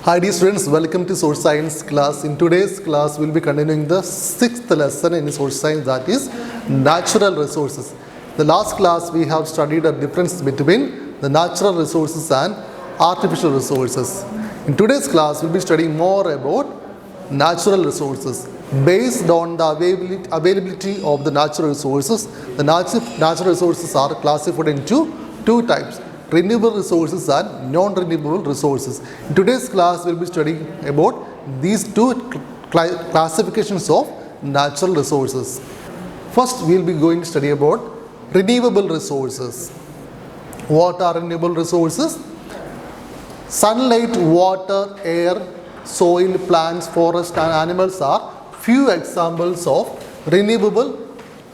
Hi dear students, welcome to Social Science class. In today's class, we will be continuing the 6th lesson in Social Science, that is natural resources. The last class we have studied the difference between the natural resources and artificial resources. In today's class, we will be studying more about natural resources. Based on the availability of the natural resources, the natural resources are classified into two types: renewable resources and non-renewable resources. In today's class, we will be studying about these two classifications of natural resources. First, we will be going to study about renewable resources. What are renewable resources? Sunlight, water, air, soil, plants, forests and animals are few examples of renewable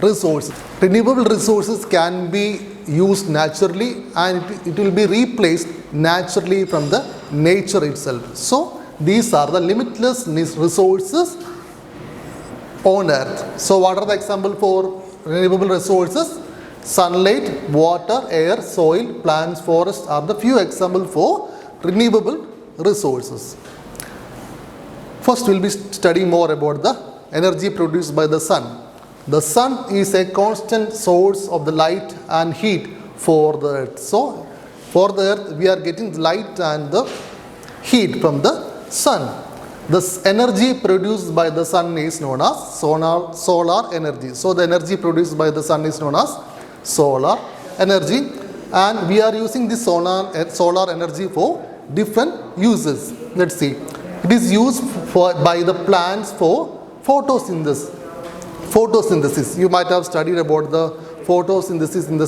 resources. Renewable resources can be used naturally and it will be replaced naturally from the nature itself. So these are the limitless resources on earth. So what are the examples for renewable resources? Sunlight, water, air, soil, plants, forests are the few examples for renewable resources. First we will be studying more about the energy produced by the sun. The sun is a constant source of the light and heat for the earth. So, for the earth, we are getting the light and the heat from the sun. The energy produced by the sun is known as solar energy. So, the energy produced by the sun is known as solar energy. And we are using this solar energy for different uses. Let's see. It is used by the plants for photosynthesis. You might have studied about the photosynthesis in the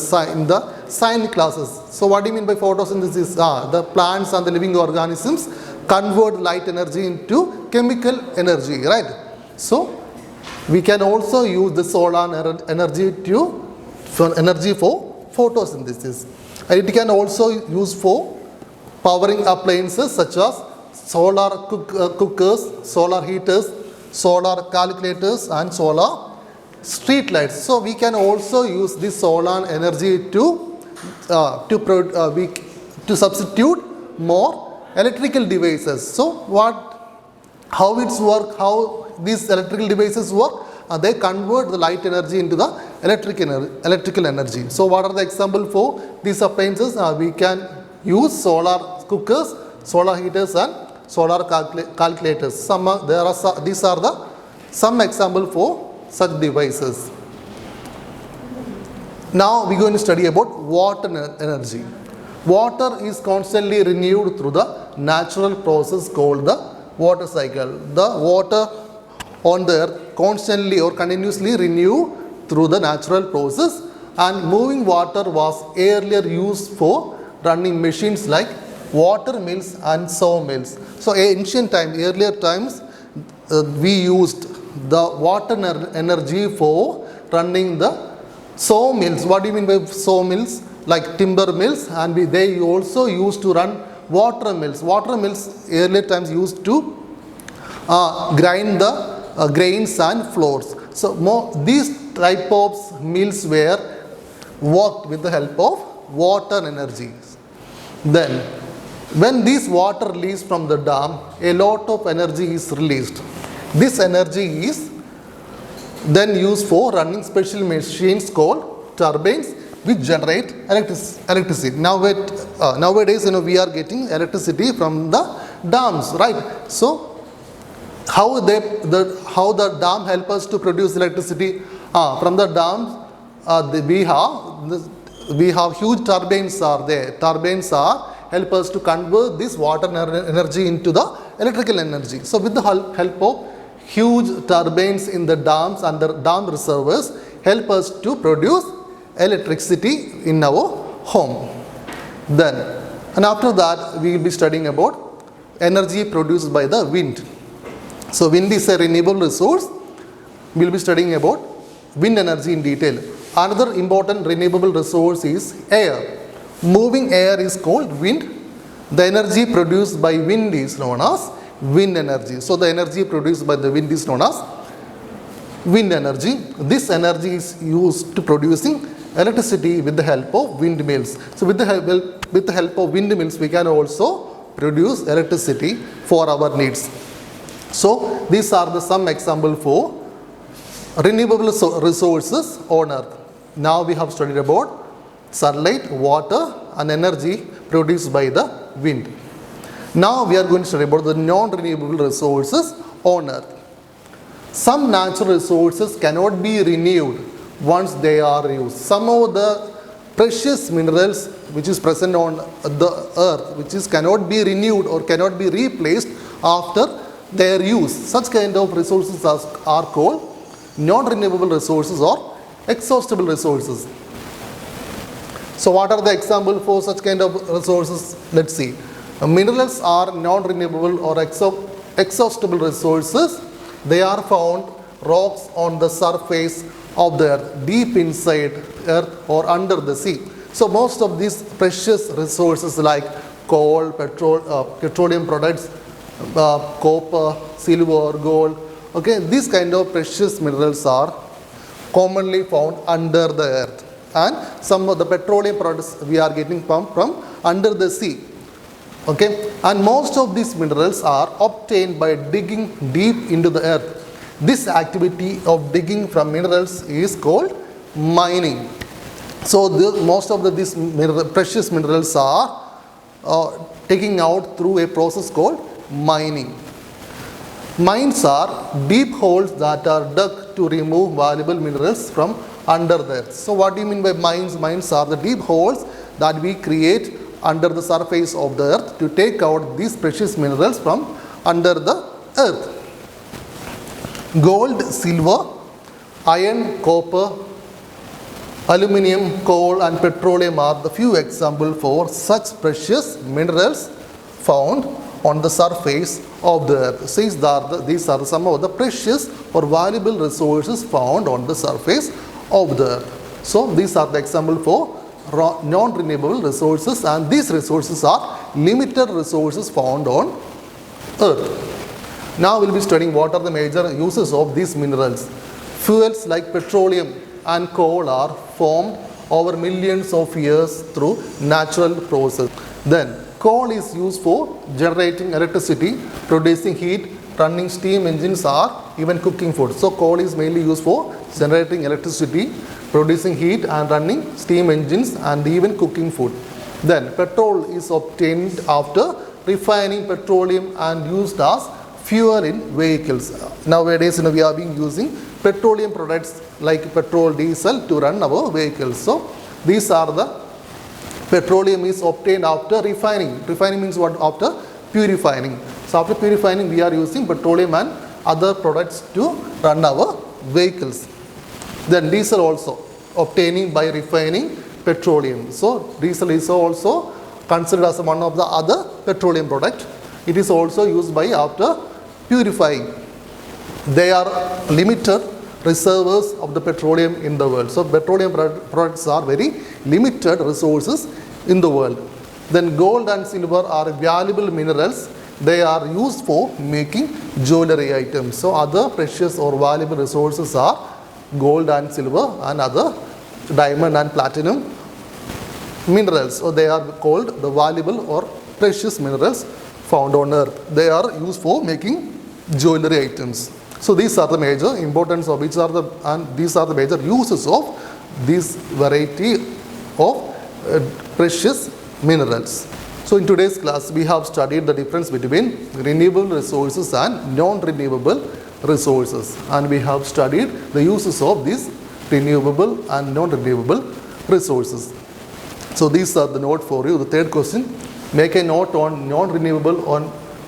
science classes. So what do you mean by photosynthesis? The plants and the living organisms convert light energy into chemical energy, right? So we can also use the solar energy for photosynthesis. And it can also use for powering appliances such as solar cookers, solar heaters, solar calculators and solar street lights. So we can also use this solar energy to substitute more electrical devices. So how these electrical devices work? They convert the light energy into the electrical energy. So what are the examples for these appliances? We can use solar cookers, solar heaters and solar calculators. These are some examples for such devices. Now we are going to study about water energy. Water is constantly renewed through the natural process called the water cycle. The water on the earth constantly or continuously renewed through the natural process, and moving water was earlier used for running machines like water mills and sawmills. So earlier times, we used the water energy for running the sawmills. What do you mean by sawmills? Like timber mills, and they also used to run water mills. Water mills earlier times used to grind the grains and flours. So these type of mills were worked with the help of water energy. Then when this water released from the dam, a lot of energy is released. This energy is then used for running special machines called turbines, which generate electricity. Nowadays, we are getting electricity from the dams, right? So how the dam help us to produce electricity? From the dams, we have huge turbines are there. Turbines help us to convert this water energy into the electrical energy. So with the help of huge turbines in the dams and the dam reservoirs help us to produce electricity in our home. And after that, we will be studying about energy produced by the wind. So wind is a renewable resource. We will be studying about wind energy in detail. Another important renewable resource is air. Moving air is called wind. The energy produced by wind is known as wind energy. So the energy produced by the wind is known as wind energy. This energy is used to producing electricity with the help of windmills. So with the help of windmills, we can also produce electricity for our needs. So these are the some example for renewable resources on earth. Now we have studied about sunlight, water and energy produced by the wind. Now we are going to study about the non-renewable resources on earth. Some natural resources cannot be renewed once they are used. Some of the precious minerals which is present on the earth, which is cannot be renewed or cannot be replaced after their use. Such kind of resources are called non-renewable resources or exhaustible resources. So what are the examples for such kind of resources? Let's see. Minerals are non-renewable or exhaustible resources. They are found rocks on the surface of the earth, deep inside earth or under the sea. So most of these precious resources like coal, petroleum products, copper, silver, gold, okay, these kind of precious minerals are commonly found under the earth, and some of the petroleum products we are getting from under the sea. Okay, and most of these minerals are obtained by digging deep into the earth. This activity of digging from minerals is called mining. So most of these precious minerals are taken out through a process called mining. Mines are deep holes that are dug to remove valuable minerals from under the earth. So what do you mean by mines? Mines are the deep holes that we create under the surface of the earth to take out these precious minerals from under the earth. Gold, silver, iron, copper, aluminium, coal and petroleum are the few examples for such precious minerals found on the surface of the earth. These are some of the precious or valuable resources found on the surface of the earth. So these are the examples for non-renewable resources, and these resources are limited resources found on earth. Now we will be studying what are the major uses of these minerals. Fuels like petroleum and coal are formed over millions of years through natural process. Then coal is used for generating electricity, producing heat, running steam engines or even cooking food. So coal is mainly used for generating electricity, producing heat and running steam engines and even cooking food. Then petrol is obtained after refining petroleum and used as fuel in vehicles. Nowadays we are using petroleum products like petrol, diesel to run our vehicles. So these are the petroleum is obtained after refining. Refining means what? After purifying. So after purifying we are using petroleum and other products to run our vehicles. Then diesel also obtaining by refining petroleum. So diesel is also considered as one of the other petroleum product. It is also used by after purifying. They are limited reservoirs of the petroleum in the world. So petroleum products are very limited resources in the world. Then gold and silver are valuable minerals. They are used for making jewelry items. So other precious or valuable resources are gold and silver and other diamond and platinum minerals. So they are called the valuable or precious minerals found on earth. They are used for making jewelry items. So these are the major importance of these are the major uses of this variety of precious minerals. So in today's class we have studied the difference between renewable resources and non-renewable resources, and we have studied the uses of these renewable and non-renewable resources. So these are the note for you. The third question, make a note on non-renewable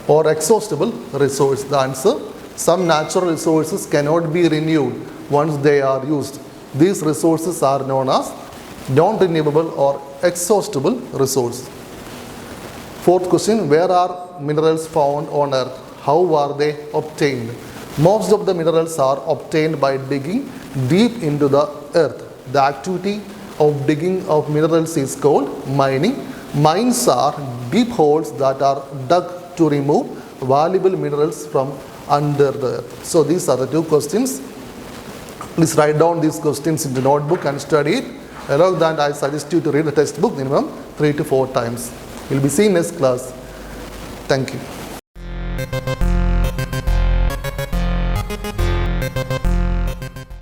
or exhaustible resource. The answer, some natural resources cannot be renewed once they are used. These resources are known as non-renewable or exhaustible resource. Fourth question, where are minerals found on earth? How are they obtained? Most of the minerals are obtained by digging deep into the earth. The activity of digging of minerals is called mining. Mines are deep holes that are dug to remove valuable minerals from under the earth. So these are the two questions. Please write down these questions in the notebook and study it. Along that, I suggest you to read the textbook minimum 3 to 4 times. We will be seeing next class. Thank you.